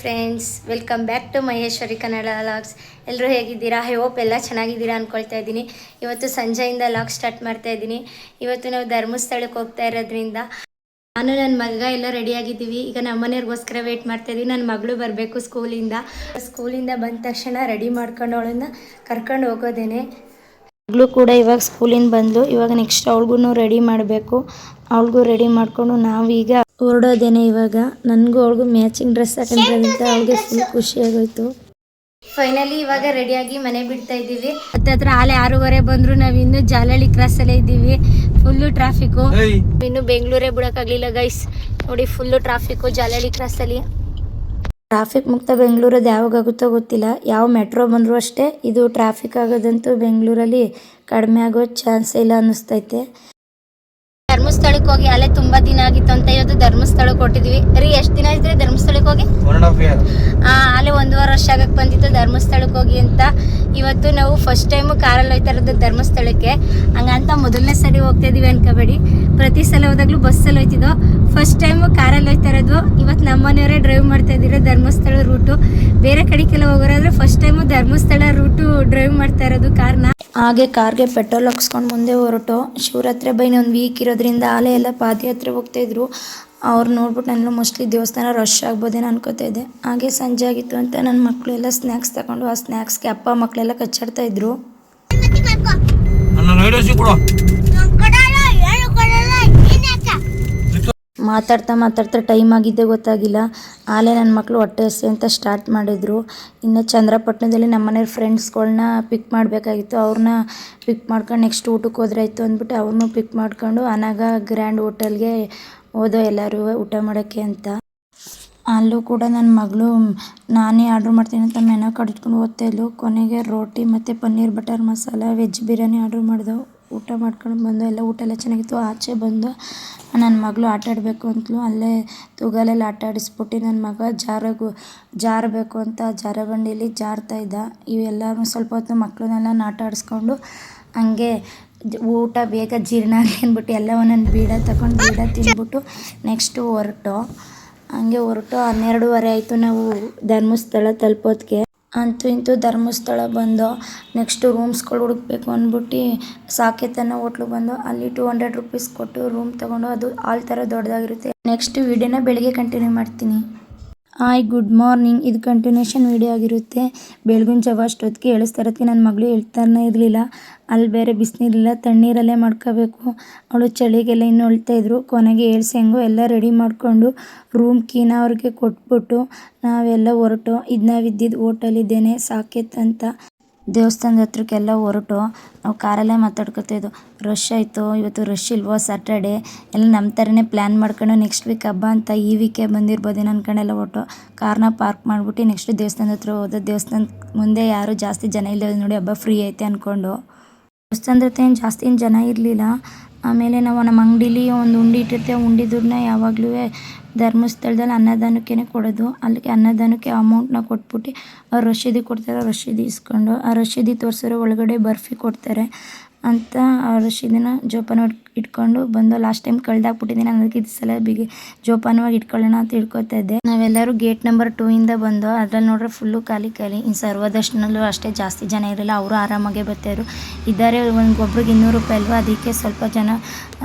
Friends, welcome back to Maheshwari Kannada vlogs. ಎಲ್ಲರೂ ಹೇಗಿದ್ದೀರಾ? I hope ಎಲ್ಲ ಚೆನ್ನಾಗಿದ್ದೀರಾ ಅಂದ್ಕೊಳ್ತಾ ಇದ್ದೀನಿ. ಇವತ್ತು ಸಂಜೆಯಿಂದ ಲಾಗ್ ಸ್ಟಾರ್ಟ್ ಮಾಡ್ತಾ ಇದ್ದೀನಿ. ಇವತ್ತು ನಾವು ಧರ್ಮಸ್ಥಳಕ್ಕೆ ಹೋಗ್ತಾ ಇರೋದ್ರಿಂದ ನಾನು ನನ್ನ ಮಗ ಎಲ್ಲ ರೆಡಿಯಾಗಿದ್ದೀವಿ. ಈಗ ನಮ್ಮ ಮನೆಯವ್ರಿಗೋಸ್ಕರ ವೆಯ್ಟ್ ಮಾಡ್ತಾ ಇದ್ದೀವಿ. ನನ್ನ ಮಗಳು ಬರಬೇಕು ಸ್ಕೂಲಿಂದ ಬಂದ ತಕ್ಷಣ ರೆಡಿ ಮಾಡ್ಕೊಂಡು ಅವಳನ್ನು ಕರ್ಕೊಂಡು ಹೋಗೋದೇನೆ. ಮಗಳು ಕೂಡ ಇವಾಗ ಸ್ಕೂಲಿಂದ ಬಂದಳು. ಇವಾಗ ನೆಕ್ಸ್ಟ್ ಅವಳಿಗೂ ರೆಡಿ ಮಾಡಬೇಕು. ಅವಳಿಗೂ ರೆಡಿ ಮಾಡಿಕೊಂಡು ನಾವೀಗ ಹೊರಡೋದೇನೆ. ಇವಾಗ ನನಗೂ ಅವಳಿಗೂ ಮ್ಯಾಚಿಂಗ್ ಡ್ರೆಸ್ ಹಾಕೊಂಡ್ರಂತ ಅವಳಿಗೆ ಫುಲ್ ಖುಷಿಯಾಗೋಯ್ತು. ಫೈನಲಿ ಇವಾಗ ರೆಡಿಯಾಗಿ ಮನೆ ಬಿಡ್ತಾ ಇದ್ದೀವಿ. ಹತ್ರ ಆಲೆ 6:30 ಬಂದ್ರು. ನಾವಿನ್ನು ಜಾಲಹಳ್ಳಿ ಕ್ರಾಸಲ್ಲೇ ಇದ್ದೀವಿ. Full traffic. ಇನ್ನು ಬೆಂಗಳೂರೇ ಬಿಡೋಕ್ಕಾಗಲಿಲ್ಲ ಗೈಸ್. ನೋಡಿ, ಫುಲ್ಲು ಟ್ರಾಫಿಕ್ಕು ಜಾಲಹಳ್ಳಿ ಕ್ರಾಸಲ್ಲಿ. ಟ್ರಾಫಿಕ್ ಮುಕ್ತ ಬೆಂಗಳೂರದ್ದು ಯಾವಾಗ ಆಗುತ್ತೋ ಗೊತ್ತಿಲ್ಲ. ಯಾವ ಮೆಟ್ರೋ ಬಂದರೂ ಅಷ್ಟೇ ಇದು ಟ್ರಾಫಿಕ್ ಆಗೋದಂತೂ ಬೆಂಗಳೂರಲ್ಲಿ ಕಡಿಮೆ ಆಗೋ ಚಾನ್ಸೇ ಇಲ್ಲ ಅನ್ನಿಸ್ತೈತೆ. ಧರ್ಮಸ್ಥಳಕ್ಕೆ ಹೋಗಿ ಅಲ್ಲೇ ತುಂಬಾ ದಿನ ಆಗಿತ್ತು ಅಂತ ಇವತ್ತು ಧರ್ಮಸ್ಥಳಕ್ಕೆ ಕೊಟ್ಟಿದ್ವಿ. ರೀ, ಎಷ್ಟು ದಿನ ಇದ್ರೆ ಧರ್ಮಸ್ಥಳಕ್ಕೆ ಹೋಗಿ? ಅಲ್ಲೇ 1.5 ವರ್ಷ ಆಗಕ್ಕೆ ಬಂದಿತ್ತು ಧರ್ಮಸ್ಥಳಕ್ಕೆ ಹೋಗಿ ಅಂತ. ಇವತ್ತು ನಾವು ಫಸ್ಟ್ ಟೈಮು ಕಾರಲ್ಲಿ ಹೋಗ್ತಾ ಇರೋದು ಧರ್ಮಸ್ಥಳಕ್ಕೆ. ಹಂಗಂತ ಮೊದಲನೇ ಸರಿ ಹೋಗ್ತಾ ಇದೀವಿ ಅನ್ಕೋಬೇಡಿ. ಪ್ರತಿ ಸಲ ಹೋದಾಗ್ಲೂ ಬಸ್ಸಲ್ಲಿ ಹೋಗ್ತಿದ್ದೋ. ಫಸ್ಟ್ ಟೈಮು ಕಾರಲ್ಲಿ ಹೋಗ್ತಾ ಇರೋದು. ಇವತ್ತು ನಮ್ಮನೆಯವರೇ ಡ್ರೈವ್ ಮಾಡ್ತಾ ಇದ್ದೀರಾ ಧರ್ಮಸ್ಥಳ ರೂಟು. ಬೇರೆ ಕಡೆಗೆಲ್ಲ ಹೋಗೋರಾದ್ರೆ first time Dharmasthala route drive ಮಾಡ್ತಾ ಇರೋದು ಕಾರ್ನ. ಹಾಗೆ ಕಾರ್ಗೆ ಪೆಟ್ರೋಲ್ ಹಾಕ್ಸ್ಕೊಂಡು ಮುಂದೆ ಹೊರಟು. ಶಿವರಾತ್ರಿ ಹಬ್ಬ ಇನ್ನೊಂದು ವೀಕ್ ಇರೋದ್ರಿಂದ ಆಲೆ ಎಲ್ಲ ಪಾದಯಾತ್ರೆ ಹೋಗ್ತಾಯಿದ್ರು. ಅವ್ರು ನೋಡ್ಬಿಟ್ಟು ನಾನು ಮೋಸ್ಟ್ಲಿ ದೇವಸ್ಥಾನ ರಶ್ ಆಗ್ಬೋದೇನೋ ಅನ್ಕೋತಾ ಇದ್ದೆ. ಹಾಗೆ ಸಂಜೆ ಆಗಿತ್ತು ಅಂತ ನನ್ನ ಮಕ್ಕಳು ಎಲ್ಲ ಸ್ನ್ಯಾಕ್ಸ್ ತಗೊಂಡು ಆ ಸ್ನ್ಯಾಕ್ಸ್ಗೆ ಅಪ್ಪ ಮಕ್ಕಳೆಲ್ಲ ಕಚ್ಚಾಡ್ತಾ ಇದ್ರು. ಮಾತಾಡ್ತಾ ಟೈಮ್ ಆಗಿದ್ದೇ ಗೊತ್ತಾಗಿಲ್ಲ. ಆಲೇ ನನ್ನ ಮಕ್ಕಳು ಹೊಟ್ಟೆ ಹಸಿ ಅಂತ ಸ್ಟಾರ್ಟ್ ಮಾಡಿದ್ರು. ಇನ್ನು ಚಂದ್ರಪಟ್ಟಣದಲ್ಲಿ ನಮ್ಮ ಮನೆಯವ್ರ ಫ್ರೆಂಡ್ಸ್ಗಳ್ನ ಪಿಕ್ ಮಾಡಬೇಕಾಗಿತ್ತು. ಅವ್ರನ್ನ ಪಿಕ್ ಮಾಡ್ಕೊಂಡು ನೆಕ್ಸ್ಟ್ ಊಟಕ್ಕೆ ಹೋದ್ರಾಯ್ತು ಅಂದ್ಬಿಟ್ಟು ಅವ್ರನ್ನೂ ಪಿಕ್ ಮಾಡ್ಕೊಂಡು ಅನಾಗ ಗ್ರ್ಯಾಂಡ್ ಹೋಟೆಲ್ಗೆ ಹೋದೋ ಎಲ್ಲರೂ ಊಟ ಮಾಡೋಕ್ಕೆ ಅಂತ. ಅಲ್ಲೂ ಕೂಡ ನನ್ನ ಮಗಳು ನಾನೇ ಆರ್ಡ್ರ್ ಮಾಡ್ತೀನಿ ಅಂತ ಮೆನು ಕಾರ್ಡ್ ಇಟ್ಕೊಂಡು ಓದ್ತಾ ಇದ್ಲು. ಕೊನೆಗೆ ರೋಟಿ ಮತ್ತು paneer butter masala veg biryani order ಮಾಡಿದೆವು. ಊಟ ಮಾಡ್ಕೊಂಡು ಬಂದು ಎಲ್ಲ ಊಟ ಎಲ್ಲ ಚೆನ್ನಾಗಿತ್ತು. ಆಚೆ ಬಂದು ನನ್ನ ಮಗಳು ಆಟ ಆಡಬೇಕು ಅಂತಲೂ ಅಲ್ಲೇ ತೂಗಲೆಲ್ಲ ಆಟ ಆಡಿಸ್ಬಿಟ್ಟು ನನ್ನ ಮಗ ಜಾರಬೇಕು ಅಂತ ಜಾರಬಂಡಿಯಲ್ಲಿ ಜಾರ್ತಾ ಇದ್ದ. ಇವೆಲ್ಲರೂ ಸ್ವಲ್ಪ ಹೊತ್ತು ಮಕ್ಕಳನ್ನೆಲ್ಲ ಆಟ ಆಡಿಸ್ಕೊಂಡು ಹಂಗೆ ಊಟ ಬೇಗ ಜೀರ್ಣ ಆಗಲಿ ಅಂದ್ಬಿಟ್ಟು ಎಲ್ಲ ಒಂದೊಂದು ಬೀಡ ತಗೊಂಡು ಬೀಡ ತಿಂದ್ಬಿಟ್ಟು ನೆಕ್ಸ್ಟು ಹೊರಟು. ಹಂಗೆ ಹೊರಟು 12:30 ಆಯಿತು ನಾವು ಧರ್ಮಸ್ಥಳ ತಲುಪೋದಕ್ಕೆ. ಅಂತೂ ಇಂತೂ ಧರ್ಮಸ್ಥಳ ಬಂದು ನೆಕ್ಸ್ಟು ರೂಮ್ಸ್ಗಳು ಹುಡುಕ್ಬೇಕು ಅಂದ್ಬಿಟ್ಟು ಸಾಕೇತನ ಹೋಟ್ಲಿಗೆ ಬಂದು ಅಲ್ಲಿ 200 ರೂಪೀಸ್ ಕೊಟ್ಟು ರೂಮ್ ತೊಗೊಂಡು, ಅದು ಹಾಲ್ ಥರ ದೊಡ್ಡದಾಗಿರುತ್ತೆ. ನೆಕ್ಸ್ಟ್ ವೀಡಿಯೋನ ಬೆಳಗ್ಗೆ ಕಂಟಿನ್ಯೂ ಮಾಡ್ತೀನಿ. Hi, good morning. ಇದು ಕಂಟಿನ್ಯೂಷನ್ ವೀಡಿಯೋ ಆಗಿರುತ್ತೆ. ಬೆಳಗಿನ ಜಾವ ಅಷ್ಟೊತ್ತಿಗೆ ಏಳಿಸ್ತಾ ಇರೋದಕ್ಕೆ ನನ್ನ ಮಗಳು ಹೇಳ್ತಾನೆ ಇರಲಿಲ್ಲ. ಅಲ್ಲಿ ಬೇರೆ ಬಿಸಿನೀರಿಲ್ಲ, ತಣ್ಣೀರಲ್ಲೇ ಮಾಡ್ಕೋಬೇಕು. ಅವಳು ಚಳಿಗೆಲ್ಲ ಇನ್ನೂ ಅಳ್ತಾಯಿದ್ರು. ಕೊನೆಗೆ ಏಳ್ಸಿ ಹೆಂಗೋ ಎಲ್ಲ ರೆಡಿ ಮಾಡಿಕೊಂಡು ರೂಮ್ ಕೀನ ಅವ್ರಿಗೆ ಕೊಟ್ಬಿಟ್ಟು ನಾವೆಲ್ಲ ಹೊರಟು. ಇದು ನಾವಿದ್ದಿದ್ದು ಹೋಟೆಲ್ ಇದ್ದೇನೆ ಸಾಕೇತ್ ಅಂತ. ದೇವಸ್ಥಾನದ ಹತ್ರಕ್ಕೆಲ್ಲ ಹೊರಟು ನಾವು ಕಾರಲ್ಲೇ ಮಾತಾಡ್ಕೊತಾ ಇದ್ದೋ. ರಶ್ ಆಯಿತು. ಇವತ್ತು ರಶ್ ಇಲ್ವೋ ಸ್ಯಾಟರ್ಡೇ, ಎಲ್ಲ ನಮ್ಮ ಥರನೇ ಪ್ಲ್ಯಾನ್ ಮಾಡ್ಕೊಂಡು ನೆಕ್ಸ್ಟ್ ವೀಕ್ ಹಬ್ಬ ಅಂತ ಈ ವೀಕೆ ಬಂದಿರ್ಬೋದೇನೋ ಅಂದ್ಕೊಂಡೆಲ್ಲ ಹೊರಟು ಕಾರ್ನ ಪಾರ್ಕ್ ಮಾಡಿಬಿಟ್ಟು ನೆಕ್ಸ್ಟ್ ದೇವಸ್ಥಾನದ ಹತ್ರ ಹೋದ. ದೇವಸ್ಥಾನದ ಮುಂದೆ ಯಾರೂ ಜಾಸ್ತಿ ಜನ ಇಲ್ಲ ನೋಡಿ, ಹಬ್ಬ ಫ್ರೀ ಐತೆ ಅಂದ್ಕೊಂಡು. ದೇವಸ್ಥಾನದ ಹತ್ರ ಏನು ಜಾಸ್ತಿ ಜನ ಇರಲಿಲ್ಲ. ಆಮೇಲೆ ನಾವು ನಮ್ಮ ಅಂಗಡೀಲಿ ಒಂದು ಉಂಡೆ ಇಟ್ಟಿರ್ತೀವಿ. ಉಂಡೆ ದುಡ್ಡನ್ನ ಯಾವಾಗಲೂ ಧರ್ಮಸ್ಥಳದಲ್ಲಿ ಅನ್ನದಾನಕ್ಕೆ ಕೊಡೋದು. ಅಲ್ಲಿಗೆ ಅನ್ನದಾನಕ್ಕೆ ಅಮೌಂಟ್ನ ಕೊಟ್ಬಿಟ್ಟು ಅವ್ರು ರಶೀದಿ ಕೊಡ್ತಾರೆ. ರಶೀದಿ ಇಸ್ಕೊಂಡು ಆ ರಶೀದಿ ತೋರಿಸಿದ್ರೆ ಒಳಗಡೆ ಬರ್ಫಿ ಕೊಡ್ತಾರೆ ಅಂತ ಆ ರಶೀದಿನ ಜೋಪಾನವಾಗಿ ಇಟ್ಕೊಂಡು ಬಂದು. ಲಾಸ್ಟ್ ಟೈಮ್ ಕಳೆದಾಕ್ಬಿಟ್ಟಿದ್ದೀನಿ, ಅದಕ್ಕೆ ಇದು ಸಲ ಜೋಪಾನವಾಗಿ ಇಟ್ಕೊಳ್ಳೋಣ ಅಂತ ಇಟ್ಕೊತಾ ಇದ್ದೆ. ನಾವೆಲ್ಲರೂ ಗೇಟ್ ನಂಬರ್ 2 ಇಂದ ಬಂದು ಅದ್ರಲ್ಲಿ ನೋಡ್ರೆ ಫುಲ್ಲು ಖಾಲಿ. ಇನ್ನು ಸರ್ವದರ್ಶನಲ್ಲೂ ಅಷ್ಟೇ ಜಾಸ್ತಿ ಜನ ಇರಲಿಲ್ಲ. ಅವರು ಆರಾಮಾಗೆ ಬರ್ತಾಯಿದ್ರು. ಇದ್ದಾರೆ ಒಬ್ರಿಗೆ 200 ರೂಪಾಯಿ ಅಲ್ವಾ, ಅದಕ್ಕೆ ಸ್ವಲ್ಪ ಜನ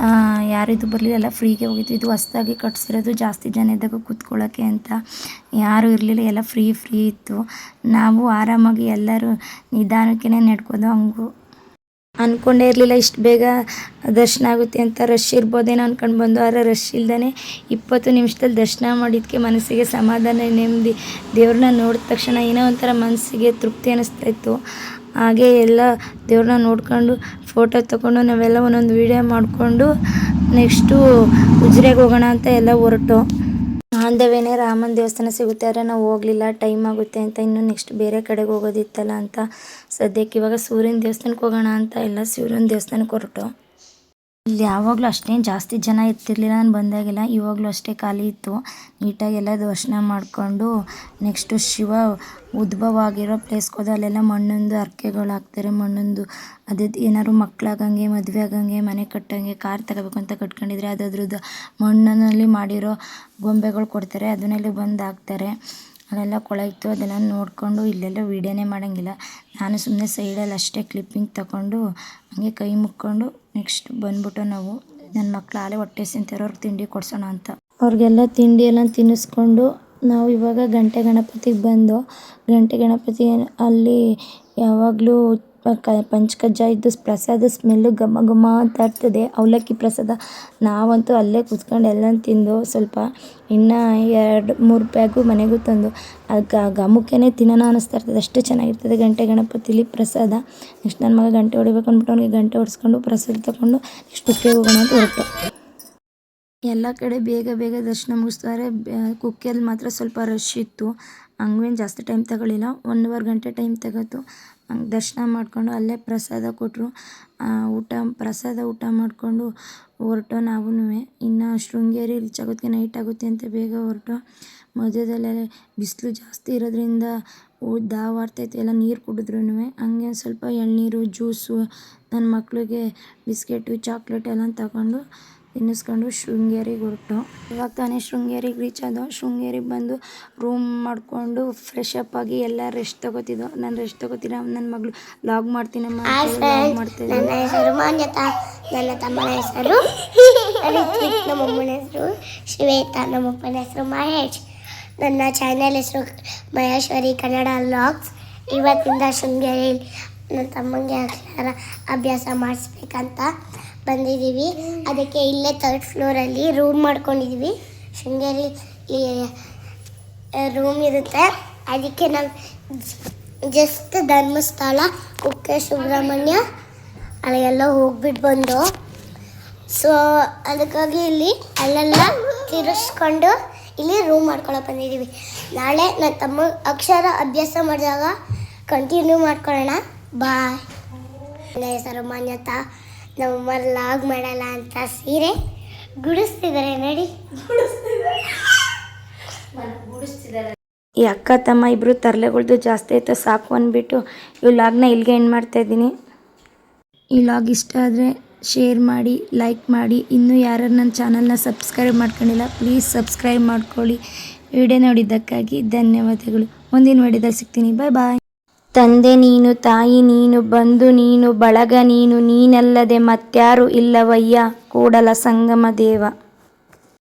ಯಾರಿದು ಬರಲಿಲ್ಲ, ಫ್ರೀಗೆ ಹೋಗಿದ್ದು. ಇದು ಹೊಸ್ದಾಗಿ ಕಟ್ಸಿರೋದು, ಜಾಸ್ತಿ ಜನ ಇದ್ದಾಗ ಕೂತ್ಕೊಳ್ಳೋಕ್ಕೆ ಅಂತ ಯಾರೂ ಇರಲಿಲ್ಲ, ಎಲ್ಲ ಫ್ರೀ ಇತ್ತು. ನಾವು ಆರಾಮಾಗಿ ಎಲ್ಲರೂ ನಿಧಾನಕ್ಕೆ ನಡ್ಕೋದು. ಹಂಗೂ ಅಂದ್ಕೊಂಡೇ ಇರಲಿಲ್ಲ ಇಷ್ಟು ಬೇಗ ದರ್ಶನ ಆಗುತ್ತೆ ಅಂತ. ರಶ್ ಇರ್ಬೋದೇನೋ ಅಂದ್ಕೊಂಡು ಬಂದು, ಆದರೆ ರಶ್ ಇಲ್ದೇ 20 ನಿಮಿಷದಲ್ಲಿ ದರ್ಶನ ಮಾಡಿದ್ದಕ್ಕೆ ಮನಸ್ಸಿಗೆ ಸಮಾಧಾನ, ನೆಮ್ಮದಿ. ದೇವ್ರನ್ನ ನೋಡಿದ ತಕ್ಷಣ ಏನೋ ಒಂಥರ ಮನಸ್ಸಿಗೆ ತೃಪ್ತಿ ಅನ್ನಿಸ್ತಾಯಿತ್ತು. ಹಾಗೆ ಎಲ್ಲ ದೇವ್ರನ್ನ ನೋಡ್ಕೊಂಡು ಫೋಟೋ ತೊಗೊಂಡು ನಾವೆಲ್ಲ ಒಂದೊಂದು ವೀಡಿಯೋ ಮಾಡಿಕೊಂಡು ನೆಕ್ಸ್ಟು ಉಜಿರೆಗೆ ಹೋಗೋಣ ಅಂತ ಎಲ್ಲ ಹೊರಟು. ಆಂದವೇನೆ ರಾಮನ ದೇವಸ್ಥಾನ ಸಿಗುತ್ತೆ, ಆದರೆ ನಾವು ಹೋಗಲಿಲ್ಲ, ಟೈಮ್ ಆಗುತ್ತೆ ಅಂತ. ಇನ್ನು ನೆಕ್ಸ್ಟ್ ಬೇರೆ ಕಡೆಗೆ ಹೋಗೋದಿತ್ತಲ್ಲ ಅಂತ ಸದ್ಯಕ್ಕೆ ಇವಾಗ ಸೂರ್ಯನ ದೇವಸ್ಥಾನಕ್ಕೆ ಹೋಗೋಣ ಅಂತ ಎಲ್ಲ ಸೂರ್ಯನ ದೇವಸ್ಥಾನಕ್ಕೆ ಹೊರಟು. ಇಲ್ಲಿ ಯಾವಾಗಲೂ ಅಷ್ಟೇನು ಜಾಸ್ತಿ ಜನ ಇರ್ತಿರ್ಲಿಲ್ಲ ನಾನು ಬಂದಾಗೆಲ್ಲ. ಇವಾಗಲೂ ಅಷ್ಟೇ ಖಾಲಿ ಇತ್ತು. ನೀಟಾಗೆಲ್ಲ ದರ್ಶನ ಮಾಡಿಕೊಂಡು ನೆಕ್ಸ್ಟು ಶಿವ ಉದ್ಭವ ಆಗಿರೋ ಪ್ಲೇಸ್ಗೆ ಹೋದ. ಅಲ್ಲೆಲ್ಲ ಮಣ್ಣೊಂದು ಹರಕೆಗಳು ಹಾಕ್ತಾರೆ. ಮಣ್ಣೊಂದು ಅದೇ ಏನಾದ್ರು ಮಕ್ಕಳಾಗಂಗೆ, ಮದುವೆ ಆಗಂಗೆ, ಮನೆ ಕಟ್ಟಂಗೆ, ಕಾರ್ ತಗೋಬೇಕು ಅಂತ ಕಟ್ಕೊಂಡಿದ್ರೆ ಅದ್ರದ್ದು ಮಣ್ಣಿನಲ್ಲಿ ಮಾಡಿರೋ ಗೊಂಬೆಗಳು ಕೊಡ್ತಾರೆ. ಅದನ್ನೆಲ್ಲ ಬಂದು ಹಾಕ್ತಾರೆ. ಅಲ್ಲೆಲ್ಲ ಕೊಳ ಇತ್ತು, ಅದೆಲ್ಲ ನೋಡಿಕೊಂಡು ಇಲ್ಲೆಲ್ಲ ವೀಡಿಯೋನೇ ಮಾಡೋಂಗಿಲ್ಲ. ನಾನು ಸುಮ್ಮನೆ ಸೈಡಲ್ಲಿ ಅಷ್ಟೇ ಕ್ಲಿಪ್ಪಿಂಗ್ ತಗೊಂಡು ಹಂಗೆ ಕೈ ಮುಕ್ಕೊಂಡು ನೆಕ್ಸ್ಟ್ ಬಂದ್ಬಿಟ್ಟು ನಾವು ನನ್ನ ಮಕ್ಳು ಆಲೇ ಹೊಟ್ಟೆ ತಿಂತಾರೆ, ಅವ್ರಿಗೆ ತಿಂಡಿ ಕೊಡ್ಸೋಣ ಅಂತ ಅವ್ರಿಗೆಲ್ಲ ತಿಂಡಿ ಎಲ್ಲ ತಿನ್ನಿಸ್ಕೊಂಡು ನಾವು ಇವಾಗ ಗಂಟೆ ಗಣಪತಿಗೆ ಬಂದು ಗಂಟೆ ಗಣಪತಿ ಅಲ್ಲಿ ಯಾವಾಗಲೂ ಪಂಚಕಜ್ಜಾಯದ್ದು ಪ್ರಸಾದ ಸ್ಮೆಲ್ಲು ಘಮ ಘಮ ಅಂತ ಇರ್ತದೆ, ಅವಲಕ್ಕಿ ಪ್ರಸಾದ. ನಾವಂತೂ ಅಲ್ಲೇ ಕೂತ್ಕೊಂಡು ಎಲ್ಲ ತಿಂದು ಸ್ವಲ್ಪ ಇನ್ನು 2-3 ಬ್ಯಾಗು ಮನೆಗೂ ತಂದು ಘಮಕ್ಕೇ ತಿನ್ನೋಣ ಅನ್ನಿಸ್ತಾ ಇರ್ತದೆ, ಅಷ್ಟು ಚೆನ್ನಾಗಿರ್ತದೆ ಗಂಟೆ ಗಣಪತಿಲಿ ಪ್ರಸಾದ. ನೆಕ್ಸ್ಟ್ ನನ್ನ ಮಗ ಗಂಟೆ ಹೊಡಿಬೇಕು ಅಂದ್ಬಿಟ್ಟು ಅವನಿಗೆ ಗಂಟೆ ಹೊಡಿಸ್ಕೊಂಡು ಪ್ರಸಾದ ತಗೊಂಡು ನೆಕ್ಸ್ಟ್ ಕುಕ್ಕೆಗೆ ಹೋಗೋಣ ಅಂತ ಹೊರಟು. ಎಲ್ಲ ಕಡೆ ಬೇಗ ಬೇಗ ದರ್ಶನ ಮುಗಿಸ್ತಾರೆ. ಕುಕ್ಕೆಯಲ್ಲಿ ಮಾತ್ರ ಸ್ವಲ್ಪ ರಶ್ ಇತ್ತು, ಹಂಗೇನು ಜಾಸ್ತಿ ಟೈಮ್ ತಗೊಳ್ಳಿಲ್ಲ, 1.5 ಗಂಟೆ ಟೈಮ್ ತಗೋತು. ಹಂಗೆ ದರ್ಶನ ಮಾಡಿಕೊಂಡು ಅಲ್ಲೇ ಪ್ರಸಾದ ಕೊಟ್ಟರು, ಪ್ರಸಾದ ಊಟ ಮಾಡಿಕೊಂಡು ಹೊರಟು. ನಾವೂ ಇನ್ನು ಶೃಂಗೇರಿ ರೀಚ್ ಆಗೋದಕ್ಕೆ ನೈಟ್ ಆಗುತ್ತೆ ಅಂತ ಬೇಗ ಹೊರಟು. ಮಧ್ಯದಲ್ಲೇ ಬಿಸಿಲು ಜಾಸ್ತಿ ಇರೋದ್ರಿಂದ ದಾವಾಡ್ತೈತೆ, ಎಲ್ಲ ನೀರು ಕುಡಿದ್ರೂ. ಹಂಗೆ ಸ್ವಲ್ಪ ಎಳ್ನೀರು ಜ್ಯೂಸು ನನ್ನ ಮಕ್ಕಳಿಗೆ ಬಿಸ್ಕೆಟು ಚಾಕ್ಲೇಟ್ ಎಲ್ಲ ತಗೊಂಡು ತಿನ್ನಿಸ್ಕೊಂಡು ಶೃಂಗೇರಿಗೆ ಹೊರಟು. ಇವಾಗ ತಾನೇ ಶೃಂಗೇರಿಗೆ ರೀಚ್ ಆದೋ. ಶೃಂಗೇರಿಗೆ ಬಂದು ರೂಮ್ ಮಾಡಿಕೊಂಡು ಫ್ರೆಶ್ ಅಪ್ ಆಗಿ ಎಲ್ಲ ರೆಸ್ಟ್ ತೊಗೋತಿದ್ದೋ. ನಾನು ರೆಸ್ಟ್ ತೊಗೋತೀರ, ನನ್ನ ಮಗಳು ಲಾಗ್ ಮಾಡ್ತೀನಮ್ಮ ಲಾಗ್ ಮಾಡ್ತಿದ್ದೆ. ನನ್ನ ಹೆಸರು ಮಾನ್ಯತಾ, ನನ್ನ ತಮ್ಮನ ಹೆಸರು ರಿತ್ವಿಕ್, ನಮ್ಮಮ್ಮನ ಹೆಸರು ಶ್ವೇತಾ, ನಮ್ಮಪ್ಪನ ಹೆಸರು ಮಹೇಶ್. ನನ್ನ ಚಾನೆಲ್ ಹೆಸರು ಮಹೇಶ್ವರಿ ಕನ್ನಡ ವ್ಲಾಗ್ಸ್. ಇವತ್ತಿಂದ ಶೃಂಗೇರಿಯಲ್ಲಿ ನನ್ನ ತಮ್ಮಂಗೆ ಅಕ್ಷರ ಅಭ್ಯಾಸ ಮಾಡಿಸ್ಬೇಕಂತ ಬಂದಿದ್ದೀವಿ. ಅದಕ್ಕೆ ಇಲ್ಲೇ 3rd ಫ್ಲೋರಲ್ಲಿ ರೂಮ್ ಮಾಡ್ಕೊಂಡಿದ್ದೀವಿ. ಶೃಂಗೇರಿ ರೂಮ್ ಇರುತ್ತೆ, ಅದಕ್ಕೆ ನಾವು ಜಸ್ಟ್ ಧರ್ಮಸ್ಥಳ, ಕುಕ್ಕೆ ಸುಬ್ರಹ್ಮಣ್ಯ ಅಲ್ಲೆಲ್ಲ ಹೋಗ್ಬಿಟ್ಟು ಬಂದು, ಸೊ ಅದಕ್ಕಾಗಿ ಇಲ್ಲಿ ಅಲ್ಲೆಲ್ಲ ತಿರ್ಸ್ಕೊಂಡು ಇಲ್ಲಿ ರೂಮ್ ಮಾಡ್ಕೊಳಕ್ಕೆ ಬಂದಿದ್ದೀವಿ. ನಾಳೆ ನನ್ನ ತಮ್ಮ ಅಕ್ಷರ ಅಭ್ಯಾಸ ಮಾಡಿದಾಗ ಕಂಟಿನ್ಯೂ ಮಾಡ್ಕೊಳ್ಳೋಣ. ಬಾಯ್. ನನ್ನ ಹೆಸರು ಮಾನ್ಯತಾ, ನಮ್ಮಮ್ಮ ಲಾಗ್ ಮಾಡಲ್ಲ ಅಂತ ಸೀರೆ ಗುಡಿಸ್ತಿದ್ದಾರೆ ನೋಡಿ. ಈ ಅಕ್ಕ ತಮ್ಮ ಇಬ್ಬರು ತರಲೆಗಳ್ದು ಜಾಸ್ತಿ ಆಯಿತು, ಸಾಕು ಅಂದ್ಬಿಟ್ಟು ಈ ಲಾಗ್ನ ಇಲ್ಲಿಗೆ ಎಂಡ್ ಮಾಡ್ತಾಯಿದ್ದೀನಿ. ಈ ಲಾಗ್ ಇಷ್ಟ ಆದರೆ ಶೇರ್ ಮಾಡಿ, ಲೈಕ್ ಮಾಡಿ. ಇನ್ನೂ ಯಾರು ನನ್ನ ಚಾನಲ್ನ ಸಬ್ಸ್ಕ್ರೈಬ್ ಮಾಡ್ಕೊಂಡಿಲ್ಲ ಪ್ಲೀಸ್ ಸಬ್ಸ್ಕ್ರೈಬ್ ಮಾಡ್ಕೊಳ್ಳಿ. ವಿಡಿಯೋ ನೋಡಿದ್ದಕ್ಕಾಗಿ ಧನ್ಯವಾದಗಳು. ಮುಂದಿನ ವಿಡಿಯೋದಲ್ಲಿ ಸಿಗ್ತೀನಿ. ಬಾಯ್ ಬಾಯ್. ತಂದೆ ನೀನು, ತಾಯಿ ನೀನು, ಬಂಧು ನೀನು, ಬಳಗ ನೀನು, ನೀನಲ್ಲದೆ ಮತ್ಯಾರು ಇಲ್ಲವಯ್ಯ ಕೂಡಲ ಸಂಗಮ ದೇವ.